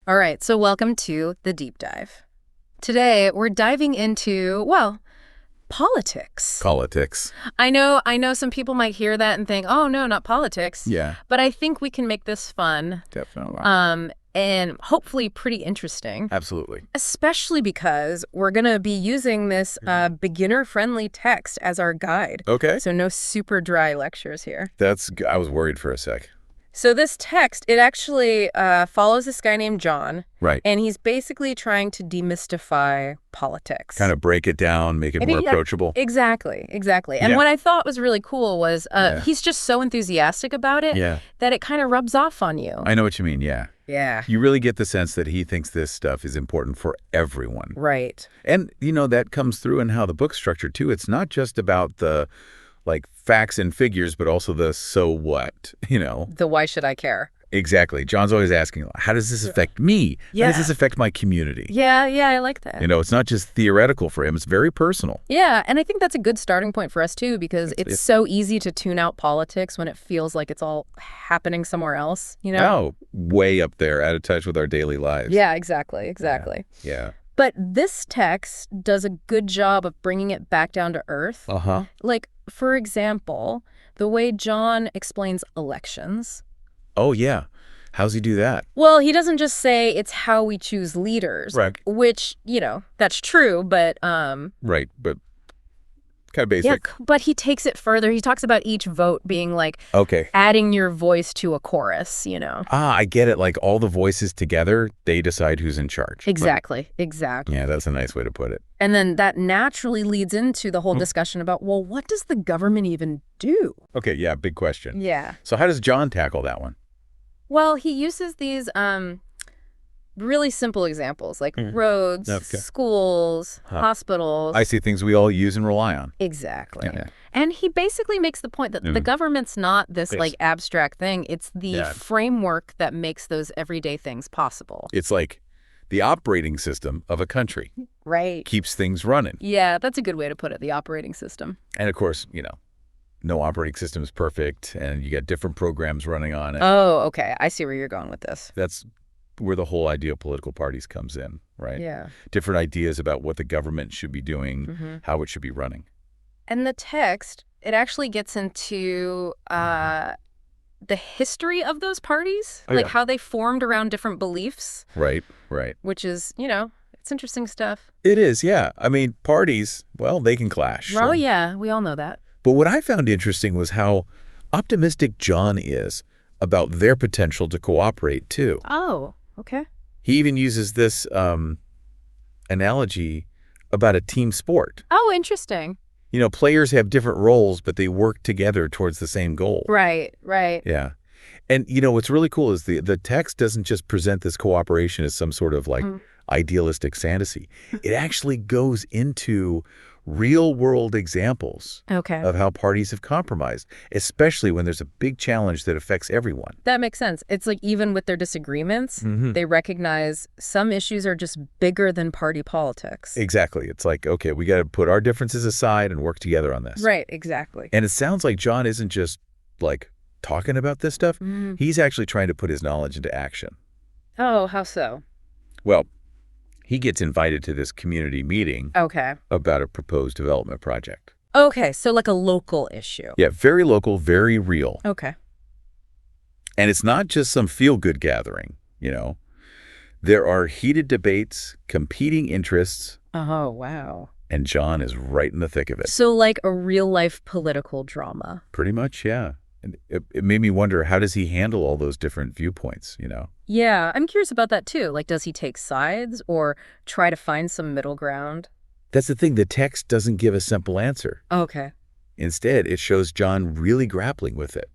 All right, so welcome to The Deep Dive. Today, we're diving into, well, politics. Politics. I know some people might hear that and think, oh, no, not politics. Yeah. But I think we can make this fun. Definitely. And hopefully pretty interesting. Absolutely. Especially because we're going to be using this beginner-friendly text as our guide. Okay. So no super dry lectures here. I was worried for a sec. So this text, it actually follows this guy named John. Right. And he's basically trying to demystify politics. Kind of break it down, make it more approachable. Exactly. And what I thought was really cool was he's just so enthusiastic about it that it kind of rubs off on you. I know what you mean, yeah. Yeah. You really get the sense that he thinks this stuff is important for everyone. Right. And, that comes through in how the book's structured, too. It's not just about the, facts and figures, but also the so what, The why should I care? Exactly. John's always asking, how does this affect me? Yeah. How does this affect my community? Yeah, I like that. It's not just theoretical for him. It's very personal. Yeah, and I think that's a good starting point for us, too, because it's so easy to tune out politics when it feels like it's all happening somewhere else, Oh, way up there, out of touch with our daily lives. Yeah, exactly. Yeah. But this text does a good job of bringing it back down to earth. Uh-huh. For example, the way John explains elections. Oh, yeah. How's he do that? Well, he doesn't just say it's how we choose leaders. Right. Which, that's true, but... Right, but kind of basic. Yeah, but he takes it further. He talks about each vote being adding your voice to a chorus, I get it. All the voices together, they decide who's in charge. Exactly. Yeah, that's a nice way to put it. And then that naturally leads into the whole discussion about, well, what does the government even do? Okay, yeah, big question. Yeah. So how does John tackle that one? Well, he uses these really simple examples like roads, schools, hospitals. I see things we all use and rely on. Exactly. Yeah. And he basically makes the point that the government's not this abstract thing. It's the framework that makes those everyday things possible. It's like the operating system of a country. Right. Keeps things running. Yeah, that's a good way to put it, the operating system. And of course, no operating system is perfect, and you got different programs running on it. Oh, okay. I see where you're going with this. That's where the whole idea of political parties comes in, right? Yeah. Different ideas about what the government should be doing, how it should be running. And the text, it actually gets into the history of those parties, how they formed around different beliefs. Right. Which is, it's interesting stuff. It is, yeah. I mean, parties, well, they can clash. Oh, yeah. We all know that. But what I found interesting was how optimistic John is about their potential to cooperate, too. Oh, okay. He even uses this analogy about a team sport. Oh, interesting. Players have different roles, but they work together towards the same goal. Right. Yeah. And, what's really cool is the text doesn't just present this cooperation as some sort of idealistic fantasy. It actually goes into real-world examples of how parties have compromised, especially when there's a big challenge that affects everyone. That makes sense. It's even with their disagreements, they recognize some issues are just bigger than party politics. Exactly. It's okay, we got to put our differences aside and work together on this. Right, exactly. And it sounds like John isn't just, talking about this stuff. He's actually trying to put his knowledge into action. Oh, how so? Well, he gets invited to this community meeting about a proposed development project. Okay, so a local issue. Yeah, very local, very real. Okay. And it's not just some feel-good gathering, There are heated debates, competing interests. Oh, wow. And John is right in the thick of it. So a real-life political drama. Pretty much, yeah. And it made me wonder, how does he handle all those different viewpoints, Yeah, I'm curious about that, too. Does he take sides or try to find some middle ground? That's the thing. The text doesn't give a simple answer. Okay. Instead, it shows John really grappling with it,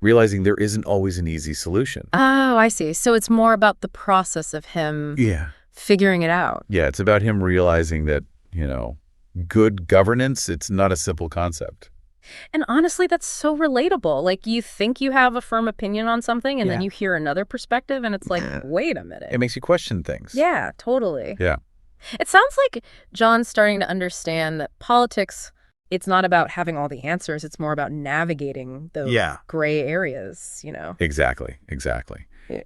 realizing there isn't always an easy solution. Oh, I see. So it's more about the process of him figuring it out. Yeah, it's about him realizing that, good governance, it's not a simple concept. And honestly, that's so relatable. You think you have a firm opinion on something, and then you hear another perspective, and it's wait a minute. It makes you question things. Yeah, totally. Yeah. It sounds like John's starting to understand that politics, it's not about having all the answers. It's more about navigating those gray areas, Exactly.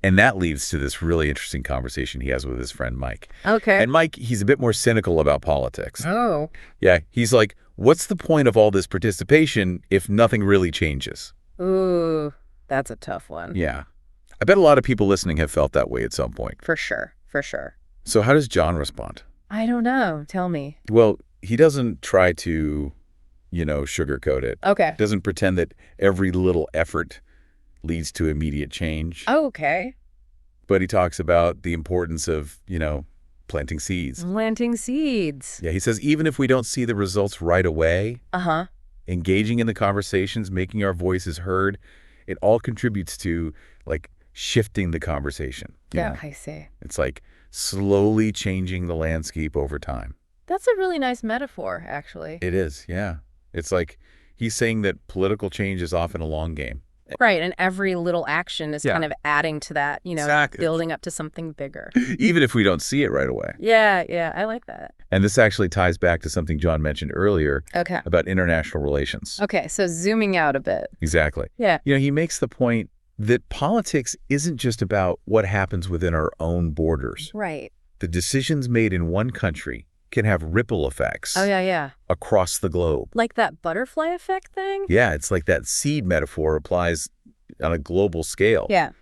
And that leads to this really interesting conversation he has with his friend Mike. Okay. And Mike, he's a bit more cynical about politics. Oh. Yeah, he's like, what's the point of all this participation if nothing really changes? Ooh, that's a tough one. Yeah. I bet a lot of people listening have felt that way at some point. For sure. For sure. So how does John respond? I don't know. Tell me. Well, he doesn't try to, sugarcoat it. Okay. Doesn't pretend that every little effort leads to immediate change. Oh, okay. But he talks about the importance of, planting seeds. Planting seeds. Yeah, he says even if we don't see the results right away, engaging in the conversations, making our voices heard, it all contributes to, shifting the conversation. Yeah, I see. It's like slowly changing the landscape over time. That's a really nice metaphor, actually. It is, yeah. It's like he's saying that political change is often a long game. Right, and every little action is kind of adding to that, Exactly. building up to something bigger. Even if we don't see it right away. Yeah, I like that. And this actually ties back to something John mentioned earlier about international relations. Okay, so zooming out a bit. Exactly. Yeah. He makes the point that politics isn't just about what happens within our own borders. Right. The decisions made in one country can have ripple effects across the globe. Like that butterfly effect thing? Yeah, it's like that seed metaphor applies on a global scale. Yeah.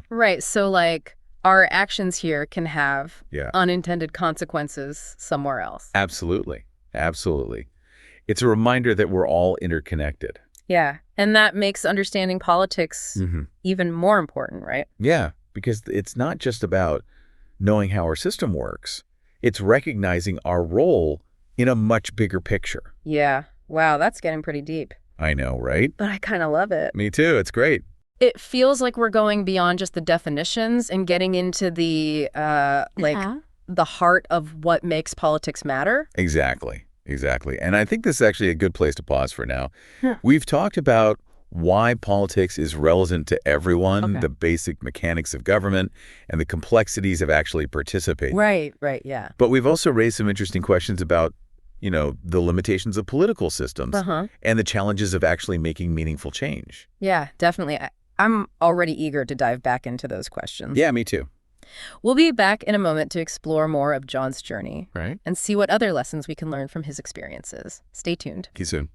Right, so our actions here can have unintended consequences somewhere else. Absolutely. Absolutely. It's a reminder that we're all interconnected. Yeah, and that makes understanding politics even more important, right? Yeah, because it's not just about knowing how our system works. It's recognizing our role in a much bigger picture. Yeah. Wow, that's getting pretty deep. I know, right? But I kind of love it. Me too. It's great. It feels like we're going beyond just the definitions and getting into the, the heart of what makes politics matter. Exactly. And I think this is actually a good place to pause for now. We've talked about why politics is relevant to everyone, the basic mechanics of government, and the complexities of actually participating. Right, yeah. But we've also raised some interesting questions about, the limitations of political systems and the challenges of actually making meaningful change. Yeah, definitely. I'm already eager to dive back into those questions. Yeah, me too. We'll be back in a moment to explore more of John's journey and see what other lessons we can learn from his experiences. Stay tuned. See you soon.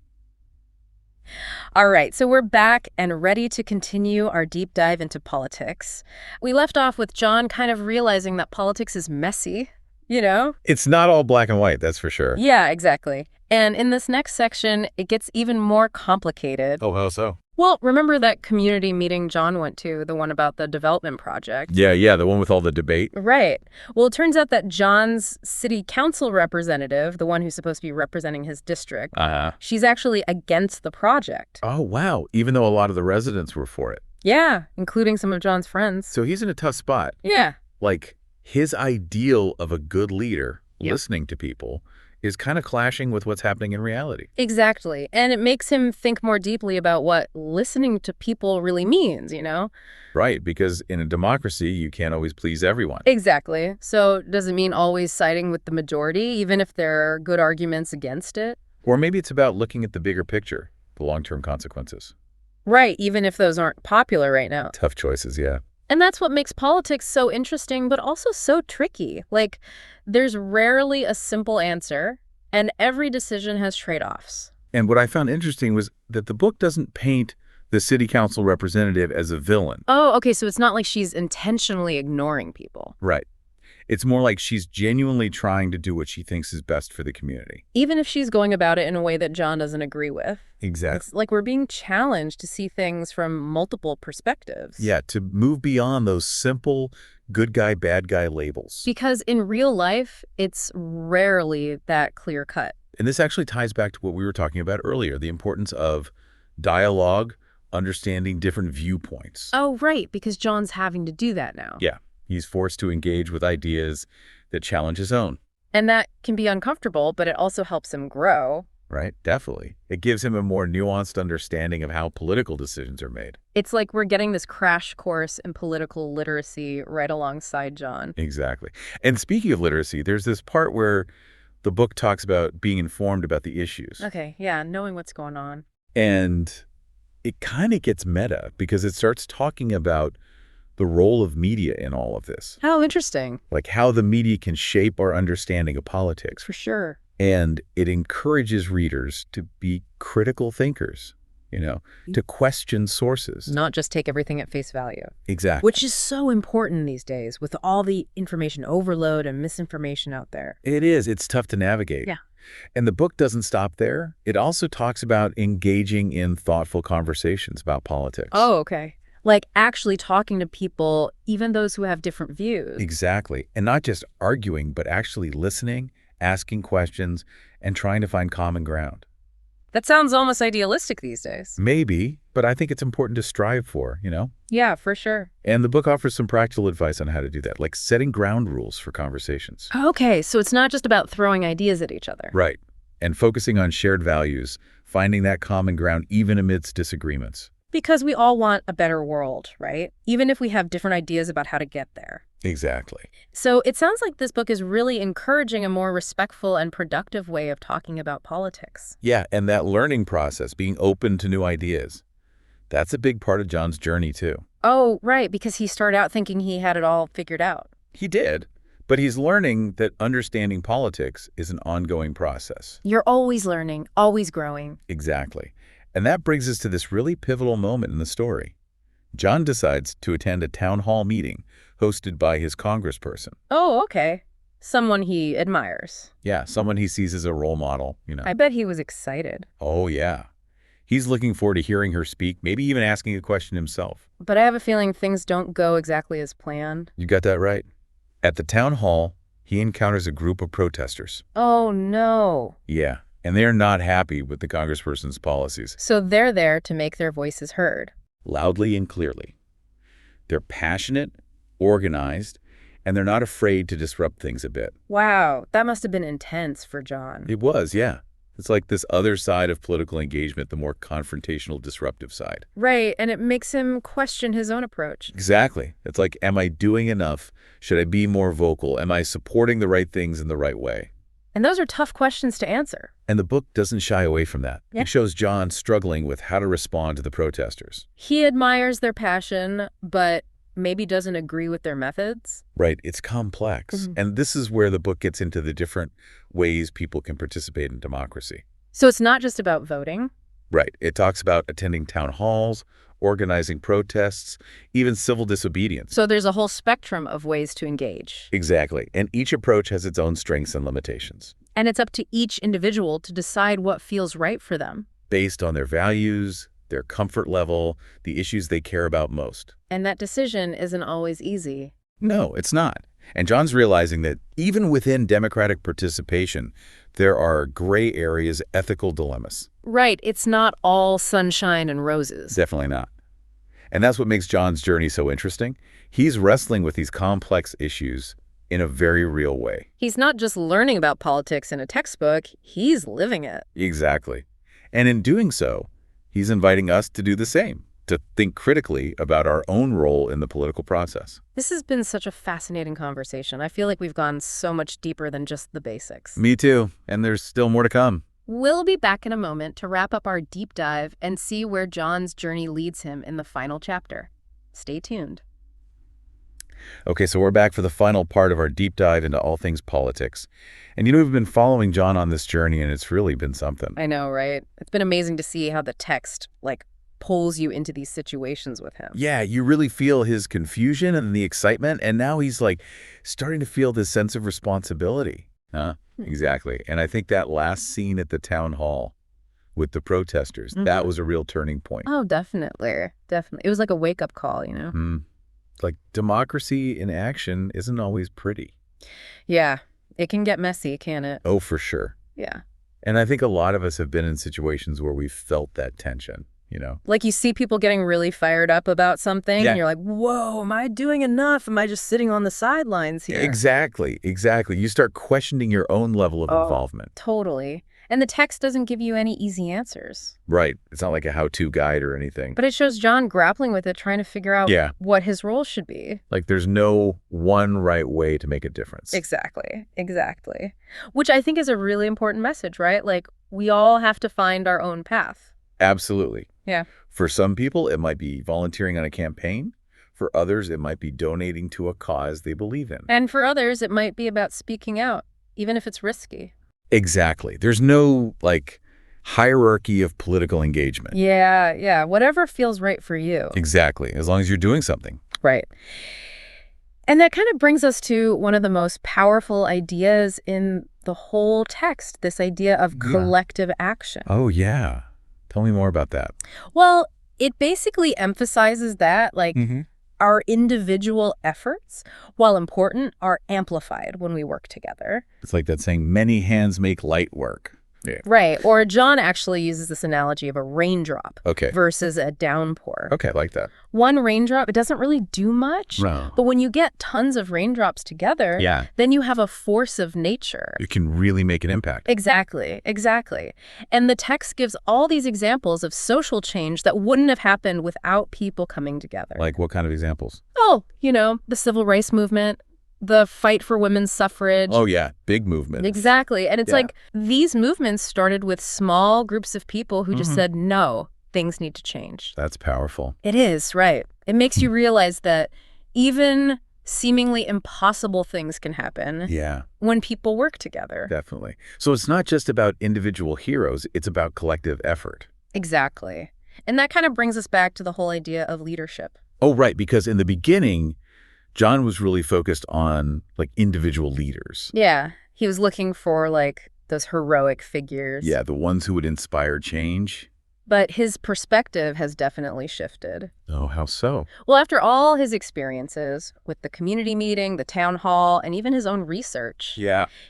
All right, so we're back and ready to continue our deep dive into politics. We left off with John kind of realizing that politics is messy, It's not all black and white, that's for sure. Yeah, exactly. And in this next section, it gets even more complicated. Oh, how so? Well, remember that community meeting John went to, the one about the development project? Yeah, the one with all the debate. Right. Well, it turns out that John's city council representative, the one who's supposed to be representing his district, she's actually against the project. Oh, wow. Even though a lot of the residents were for it. Yeah, including some of John's friends. So he's in a tough spot. Yeah. His ideal of a good leader, listening to people, is kind of clashing with what's happening in reality. Exactly. And it makes him think more deeply about what listening to people really means, Right, because in a democracy, you can't always please everyone. Exactly. So does it mean always siding with the majority, even if there are good arguments against it? Or maybe it's about looking at the bigger picture, the long-term consequences. Right, even if those aren't popular right now. Tough choices, yeah. And that's what makes politics so interesting, but also so tricky. There's rarely a simple answer, and every decision has trade-offs. And what I found interesting was that the book doesn't paint the city council representative as a villain. Oh, okay, so it's not like she's intentionally ignoring people. Right. It's more like she's genuinely trying to do what she thinks is best for the community. Even if she's going about it in a way that John doesn't agree with. Exactly. It's like we're being challenged to see things from multiple perspectives. Yeah, to move beyond those simple good guy, bad guy labels. Because in real life, it's rarely that clear cut. And this actually ties back to what we were talking about earlier, the importance of dialogue, understanding different viewpoints. Oh, right, because John's having to do that now. Yeah. He's forced to engage with ideas that challenge his own. And that can be uncomfortable, but it also helps him grow. Right, definitely. It gives him a more nuanced understanding of how political decisions are made. It's like we're getting this crash course in political literacy right alongside John. Exactly. And speaking of literacy, there's this part where the book talks about being informed about the issues. Okay, yeah, knowing what's going on. And it kind of gets meta because it starts talking about the role of media in all of this. How interesting. Like how the media can shape our understanding of politics. For sure. And it encourages readers to be critical thinkers, to question sources. Not just take everything at face value. Exactly. Which is so important these days with all the information overload and misinformation out there. It is. It's tough to navigate. Yeah. And the book doesn't stop there. It also talks about engaging in thoughtful conversations about politics. Oh, okay. Like actually talking to people, even those who have different views. Exactly. And not just arguing, but actually listening, asking questions, and trying to find common ground. That sounds almost idealistic these days. Maybe, but I think it's important to strive for, Yeah, for sure. And the book offers some practical advice on how to do that, like setting ground rules for conversations. Okay, so it's not just about throwing ideas at each other. Right. And focusing on shared values, finding that common ground even amidst disagreements. Because we all want a better world, right? Even if we have different ideas about how to get there. Exactly. So it sounds like this book is really encouraging a more respectful and productive way of talking about politics. Yeah, and that learning process, being open to new ideas, that's a big part of John's journey, too. Oh, right, because he started out thinking he had it all figured out. He did, but he's learning that understanding politics is an ongoing process. You're always learning, always growing. Exactly. And that brings us to this really pivotal moment in the story. John decides to attend a town hall meeting hosted by his congressperson. Oh, okay. Someone he admires. Yeah, someone he sees as a role model, I bet he was excited. Oh, yeah. He's looking forward to hearing her speak, maybe even asking a question himself. But I have a feeling things don't go exactly as planned. You got that right. At the town hall, he encounters a group of protesters. Oh, no. Yeah, and they're not happy with the congressperson's policies. So they're there to make their voices heard. Loudly and clearly. They're passionate, organized, and they're not afraid to disrupt things a bit. Wow, that must have been intense for John. It was, yeah. It's like this other side of political engagement, the more confrontational, disruptive side. Right, and it makes him question his own approach. Exactly. It's like, am I doing enough? Should I be more vocal? Am I supporting the right things in the right way? And those are tough questions to answer. And the book doesn't shy away from that. Yeah. It shows John struggling with how to respond to the protesters. He admires their passion, but maybe doesn't agree with their methods. Right. It's complex. And this is where the book gets into the different ways people can participate in democracy. So it's not just about voting. Right. It talks about attending town halls, organizing protests, even civil disobedience. So there's a whole spectrum of ways to engage. Exactly. And each approach has its own strengths and limitations. And it's up to each individual to decide what feels right for them. Based on their values, their comfort level, the issues they care about most. And that decision isn't always easy. No, it's not. And John's realizing that even within democratic participation, there are gray areas, ethical dilemmas. Right. It's not all sunshine and roses. Definitely not. And that's what makes John's journey so interesting. He's wrestling with these complex issues in a very real way. He's not just learning about politics in a textbook, he's living it. Exactly. And in doing so, he's inviting us to do the same, to think critically about our own role in the political process. This has been such a fascinating conversation. I feel like we've gone so much deeper than just the basics. Me too. And there's still more to come. We'll be back in a moment to wrap up our deep dive and see where John's journey leads him in the final chapter. Stay tuned. Okay, so we're back for the final part of our deep dive into all things politics. And we've been following John on this journey, and it's really been something. I know, right? It's been amazing to see how the text, pulls you into these situations with him. Yeah, you really feel his confusion and the excitement, and now he's, starting to feel this sense of responsibility. Exactly. And I think that last scene at the town hall with the protesters, that was a real turning point. Oh, definitely. Definitely. It was like a wake-up call, Democracy in action isn't always pretty. Yeah, it can get messy, can't it? Oh, for sure. Yeah. And I think a lot of us have been in situations where we've felt that tension, Like you see people getting really fired up about something, Yeah. and you're like, whoa, am I doing enough? Am I just sitting on the sidelines here? Exactly. You start questioning your own level of involvement. Totally. And the text doesn't give you any easy answers. Right. It's not like a how-to guide or anything. But it shows John grappling with it, trying to figure out what his role should be. There's no one right way to make a difference. Exactly. Which I think is a really important message, right? We all have to find our own path. Absolutely. Yeah. For some people, it might be volunteering on a campaign. For others, it might be donating to a cause they believe in. And for others, it might be about speaking out, even if it's risky. Exactly. There's no, hierarchy of political engagement. Yeah. Whatever feels right for you. Exactly. As long as you're doing something. Right. And that kind of brings us to one of the most powerful ideas in the whole text, this idea of collective action. Oh, yeah. Tell me more about that. Well, it basically emphasizes that, our individual efforts, while important, are amplified when we work together. It's like that saying, many hands make light work. Yeah. Right. Or John actually uses this analogy of a raindrop versus a downpour. Okay, I like that. One raindrop, it doesn't really do much. No. But when you get tons of raindrops together, then you have a force of nature. You can really make an impact. Exactly. And the text gives all these examples of social change that wouldn't have happened without people coming together. Like what kind of examples? Oh, the civil rights movement, the fight for women's suffrage. Oh, yeah. Big movement. Exactly. And it's like these movements started with small groups of people who just said, no, things need to change. That's powerful. It is, right. It makes you realize that even seemingly impossible things can happen when people work together. Definitely. So it's not just about individual heroes, it's about collective effort. Exactly. And that kind of brings us back to the whole idea of leadership. Oh, right. Because in the beginning, John was really focused on individual leaders. Yeah. He was looking for those heroic figures. Yeah, the ones who would inspire change. But his perspective has definitely shifted. Oh, how so? Well, after all his experiences with the community meeting, the town hall, and even his own research,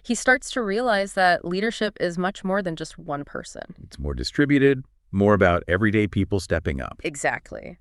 he starts to realize that leadership is much more than just one person. It's more distributed, more about everyday people stepping up. Exactly.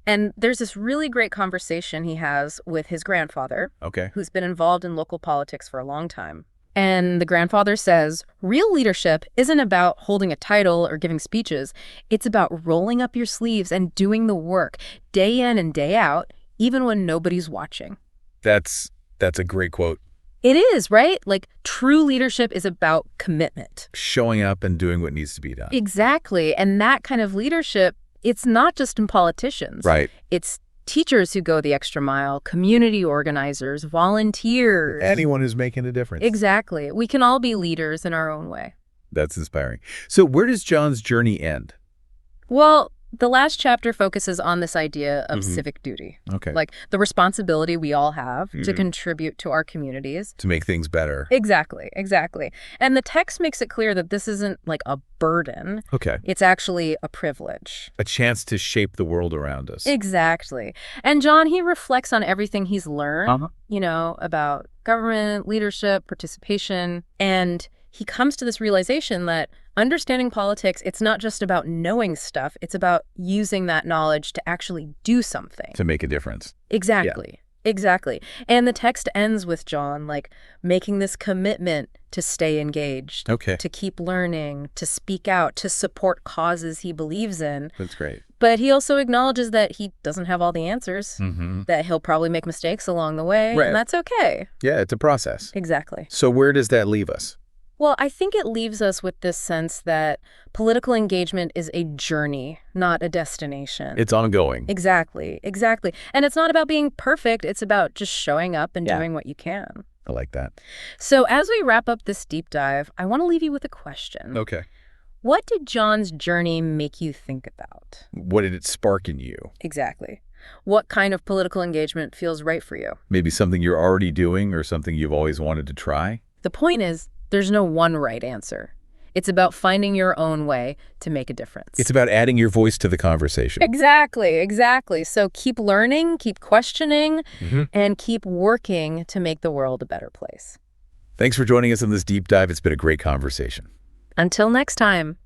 And there's this really great conversation he has with his grandfather, who's been involved in local politics for a long time. And the grandfather says, real leadership isn't about holding a title or giving speeches. It's about rolling up your sleeves and doing the work day in and day out, even when nobody's watching. That's a great quote. It is, right? True leadership is about commitment. Showing up and doing what needs to be done. Exactly. And that kind of leadership, it's not just in politicians. Right. It's teachers who go the extra mile, community organizers, volunteers. Anyone who's making a difference. Exactly. We can all be leaders in our own way. That's inspiring. So where does John's journey end? Well, the last chapter focuses on this idea of civic duty. Okay. The responsibility we all have to contribute to our communities. To make things better. Exactly. And the text makes it clear that this isn't a burden. Okay. It's actually a privilege. A chance to shape the world around us. Exactly. And John, he reflects on everything he's learned, about government, leadership, participation, and he comes to this realization that understanding politics, it's not just about knowing stuff, it's about using that knowledge to actually do something. To make a difference. Exactly. Yeah. Exactly. And the text ends with John, making this commitment to stay engaged, to keep learning, to speak out, to support causes he believes in. That's great. But he also acknowledges that he doesn't have all the answers, that he'll probably make mistakes along the way, and that's okay. Yeah, it's a process. Exactly. So where does that leave us? Well, I think it leaves us with this sense that political engagement is a journey, not a destination. It's ongoing. Exactly. And it's not about being perfect. It's about just showing up and doing what you can. I like that. So as we wrap up this deep dive, I want to leave you with a question. Okay. What did John's journey make you think about? What did it spark in you? Exactly. What kind of political engagement feels right for you? Maybe something you're already doing or something you've always wanted to try? The point is, there's no one right answer. It's about finding your own way to make a difference. It's about adding your voice to the conversation. Exactly. So keep learning, keep questioning, and keep working to make the world a better place. Thanks for joining us on this deep dive. It's been a great conversation. Until next time.